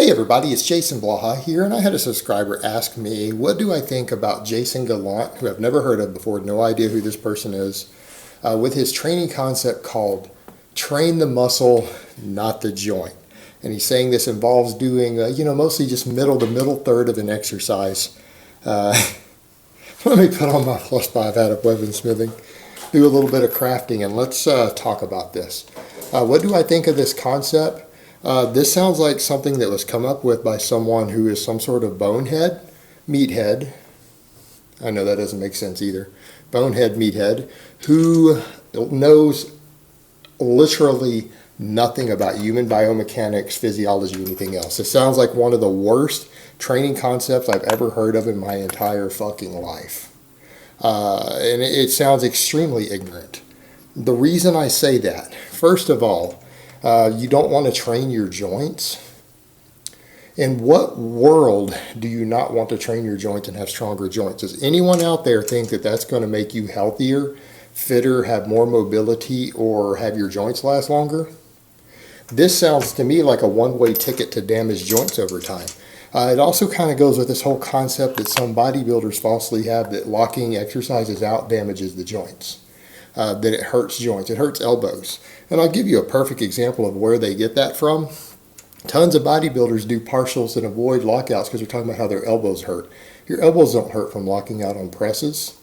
Hey everybody, it's Jason Blaha here, and I had a subscriber ask me, what do I think about Jason Gallant, who I've never heard of before, no idea who this person is, with his training concept called train the muscle, not the joint. And he's saying this involves doing, mostly just the middle third of an exercise. Let me put on my +5 hat of weaponsmithing, do a little bit of crafting, and let's talk about this. What do I think of this concept? This sounds like something that was come up with by someone who is some sort of bonehead, meathead. I know that doesn't make sense either. Bonehead, meathead, who knows literally nothing about human biomechanics, physiology, anything else. It sounds like one of the worst training concepts I've ever heard of in my entire fucking life. And it sounds extremely ignorant. The reason I say that, first of all, you don't want to train your joints. In what world do you not want to train your joints and have stronger joints? Does anyone out there think that that's going to make you healthier, fitter, have more mobility, or have your joints last longer? This sounds to me like a one-way ticket to damage joints over time. It also kind of goes with this whole concept that some bodybuilders falsely have that locking exercises out damages the joints. That it hurts joints, it hurts elbows. And I'll give you a perfect example of where they get that from. Tons of bodybuilders do partials and avoid lockouts because they're talking about how their elbows hurt. Your elbows don't hurt from locking out on presses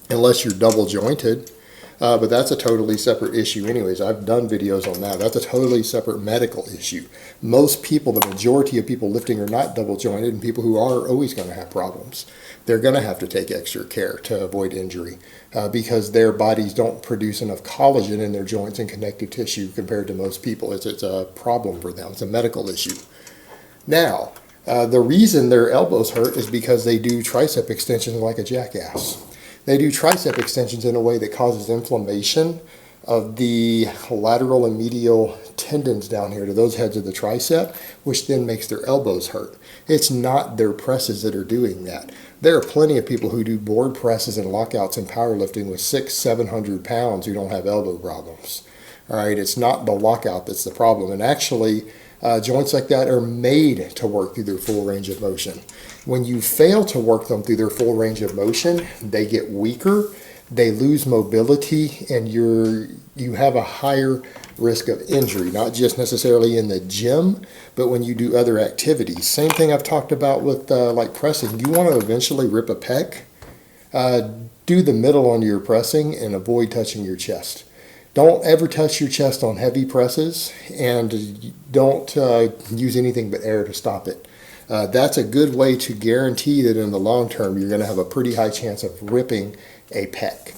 unless you're double jointed. But that's a totally separate issue anyways. I've done videos on that. That's a totally separate medical issue. Most people, the majority of people lifting are not double jointed, and people who are always going to have problems. They're going to have to take extra care to avoid injury because their bodies don't produce enough collagen in their joints and connective tissue compared to most people. It's a problem for them. It's a medical issue. Now, the reason their elbows hurt is because they do tricep extensions like a jackass. They do tricep extensions in a way that causes inflammation of the lateral and medial tendons down here to those heads of the tricep, which then makes their elbows hurt. It's not their presses that are doing that. There are plenty of people who do board presses and lockouts in powerlifting with 600-700 pounds who don't have elbow problems. All right, it's not the lockout that's the problem. And actually, joints like that are made to work through their full range of motion. When you fail to work them through their full range of motion, they get weaker, they lose mobility, and you have a higher risk of injury, not just necessarily in the gym, but when you do other activities. Same thing I've talked about with like pressing. You want to eventually rip a pec, do the middle on your pressing and avoid touching your chest. Don't ever touch your chest on heavy presses, and don't use anything but air to stop it. That's a good way to guarantee that in the long term you're going to have a pretty high chance of ripping a pec.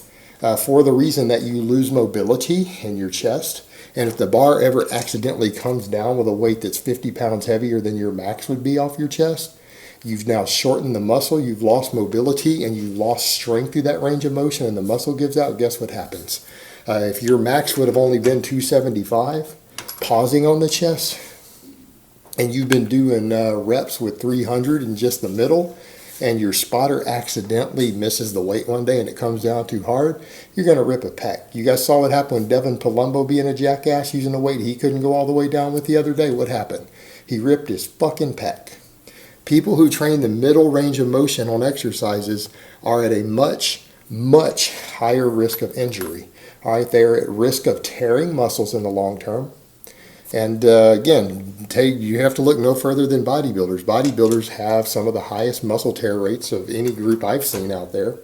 For the reason that you lose mobility in your chest, and if the bar ever accidentally comes down with a weight that's 50 pounds heavier than your max would be off your chest, you've now shortened the muscle, you've lost mobility, and you've lost strength through that range of motion, and the muscle gives out. Guess what happens? If your max would have only been 275, pausing on the chest, and you've been doing reps with 300 in just the middle, and your spotter accidentally misses the weight one day and it comes down too hard, you're going to rip a pec. You guys saw what happened when Devin Palumbo, being a jackass, using a weight he couldn't go all the way down with the other day. What happened? He ripped his fucking pec. People who train the middle range of motion on exercises are at a much, much higher risk of injury. All right, they're at risk of tearing muscles in the long term. And again, you have to look no further than bodybuilders. Bodybuilders have some of the highest muscle tear rates of any group I've seen out there.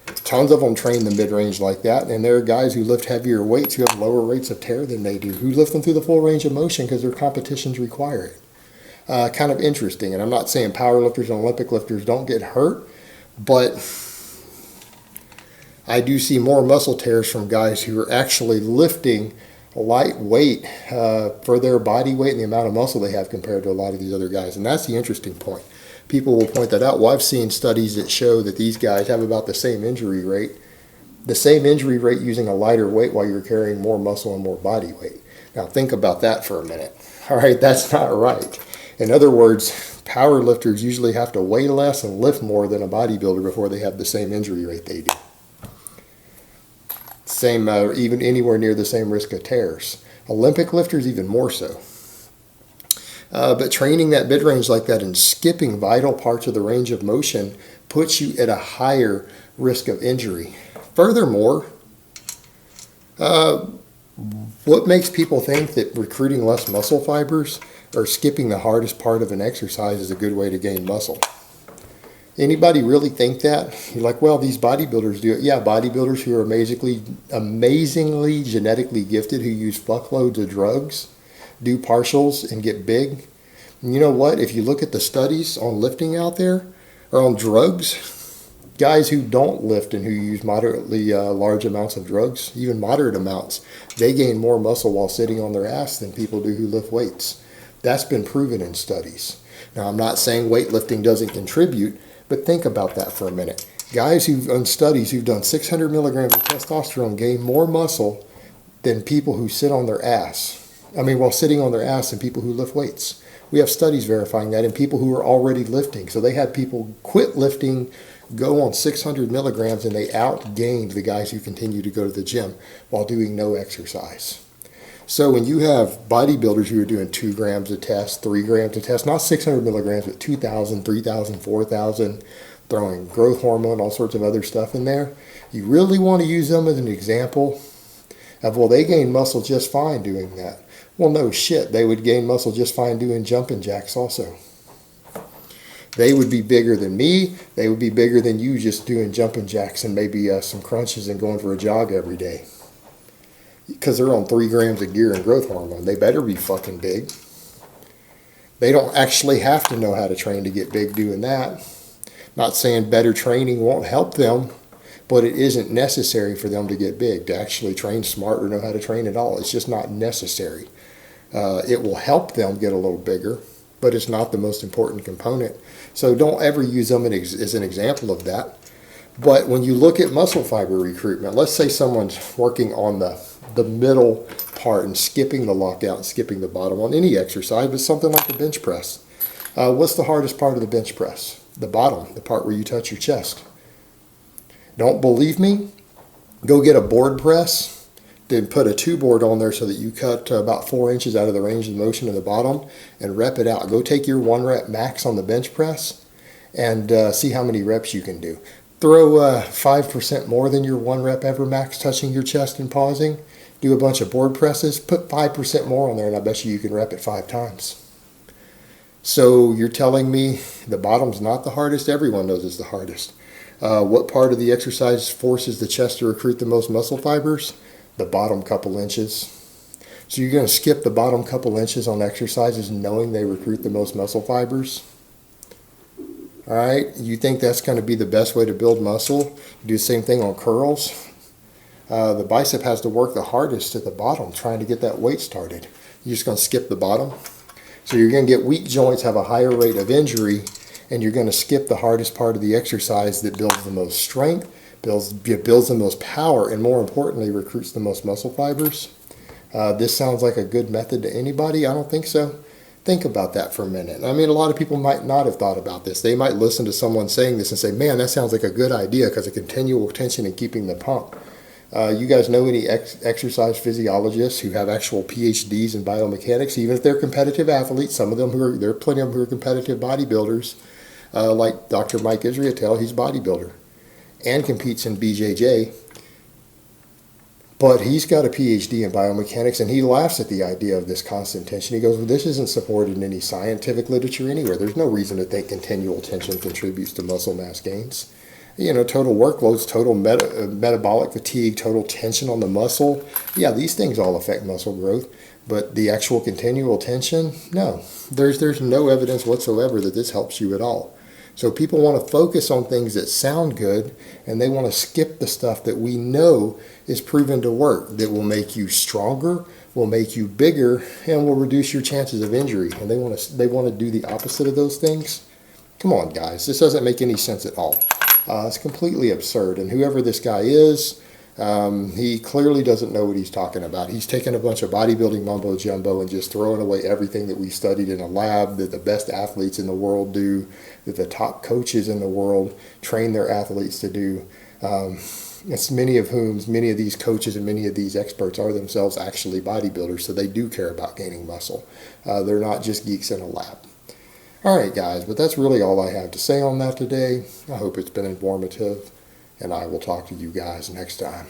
Tons of them train the mid-range like that, and there are guys who lift heavier weights who have lower rates of tear than they do, who lift them through the full range of motion because their competitions require it. Kind of interesting, and I'm not saying powerlifters and Olympic lifters don't get hurt, but I do see more muscle tears from guys who are actually lifting lightweight for their body weight and the amount of muscle they have compared to a lot of these other guys. And that's the interesting point. People will point that out. Well, I've seen studies that show that these guys have about the same injury rate using a lighter weight while you're carrying more muscle and more body weight. Now think about that for a minute. All right, that's not right. In other words, power lifters usually have to weigh less and lift more than a bodybuilder before they have the same injury rate they do. Same, even anywhere near the same risk of tears. Olympic lifters even more so. But training that mid-range like that and skipping vital parts of the range of motion puts you at a higher risk of injury. Furthermore, what makes people think that recruiting less muscle fibers or skipping the hardest part of an exercise is a good way to gain muscle? Anybody really think that? You're like, well, these bodybuilders do it. Yeah, bodybuilders who are amazingly genetically gifted, who use fuckloads of drugs, do partials and get big. And you know what? If you look at the studies on lifting out there, or on drugs, guys who don't lift and who use moderately large amounts of drugs, even moderate amounts, they gain more muscle while sitting on their ass than people do who lift weights. That's been proven in studies. Now, I'm not saying weightlifting doesn't contribute, but think about that for a minute. Guys who've done studies who've done 600 milligrams of testosterone gain more muscle than people who sit on their ass. While sitting on their ass than people who lift weights. We have studies verifying that in people who are already lifting. So they had people quit lifting, go on 600 milligrams, and they outgained the guys who continue to go to the gym while doing no exercise. So when you have bodybuilders who are doing 2 grams a test, 3 grams a test, not 600 milligrams, but 2,000, 3,000, 4,000, throwing growth hormone, all sorts of other stuff in there, you really want to use them as an example of, well, they gain muscle just fine doing that. Well, no shit, they would gain muscle just fine doing jumping jacks also. They would be bigger than me. They would be bigger than you just doing jumping jacks and maybe some crunches and going for a jog every day. Because they're on 3 grams of gear and growth hormone. They better be fucking big. They don't actually have to know how to train to get big doing that. Not saying better training won't help them, but it isn't necessary for them to get big, to actually train smart or know how to train at all. It's just not necessary. It will help them get a little bigger, but it's not the most important component. So don't ever use them as an example of that. But when you look at muscle fiber recruitment, let's say someone's working on the middle part and skipping the lockout and skipping the bottom on any exercise, but something like the bench press. What's the hardest part of the bench press? The bottom, the part where you touch your chest. Don't believe me? Go get a board press, then put a 2 board on there so that you cut about 4 inches out of the range of motion of the bottom and rep it out. Go take your 1 rep max on the bench press and see how many reps you can do. Throw 5% more than your 1 rep ever max touching your chest and pausing. Do a bunch of board presses, put 5% more on there, and I bet you can rep it 5 times. So you're telling me the bottom's not the hardest? Everyone knows it's the hardest. What part of the exercise forces the chest to recruit the most muscle fibers? The bottom couple inches. So you're going to skip the bottom couple inches on exercises knowing they recruit the most muscle fibers? All right, you think that's going to be the best way to build muscle? You do the same thing on curls. The bicep has to work the hardest at the bottom trying to get that weight started. You're just going to skip the bottom. So you're going to get weak joints, have a higher rate of injury, and you're going to skip the hardest part of the exercise that builds the most strength, builds the most power, and more importantly, recruits the most muscle fibers. This sounds like a good method to anybody? I don't think so. Think about that for a minute. A lot of people might not have thought about this. They might listen to someone saying this and say, man, that sounds like a good idea because of continual tension and keeping the pump. You guys know any exercise physiologists who have actual PhDs in biomechanics, even if they're competitive athletes? There are plenty of them who are competitive bodybuilders, like Dr. Mike Israetel. He's a bodybuilder and competes in BJJ. But he's got a PhD in biomechanics, and he laughs at the idea of this constant tension. He goes, well, this isn't supported in any scientific literature anywhere. There's no reason to think continual tension contributes to muscle mass gains. Total workloads, total metabolic fatigue, total tension on the muscle. Yeah, these things all affect muscle growth, but the actual continual tension, no. There's no evidence whatsoever that this helps you at all. So people want to focus on things that sound good, and they want to skip the stuff that we know is proven to work, that will make you stronger, will make you bigger, and will reduce your chances of injury. And they want to do the opposite of those things. Come on, guys. This doesn't make any sense at all. It's completely absurd. And whoever this guy is, he clearly doesn't know what he's talking about. He's taking a bunch of bodybuilding mumbo jumbo and just throwing away everything that we studied in a lab, that the best athletes in the world do, that the top coaches in the world train their athletes to do. It's many of these coaches and many of these experts are themselves actually bodybuilders, so they do care about gaining muscle. They're not just geeks in a lab. All right, guys, but that's really all I have to say on that today. I hope it's been informative, and I will talk to you guys next time.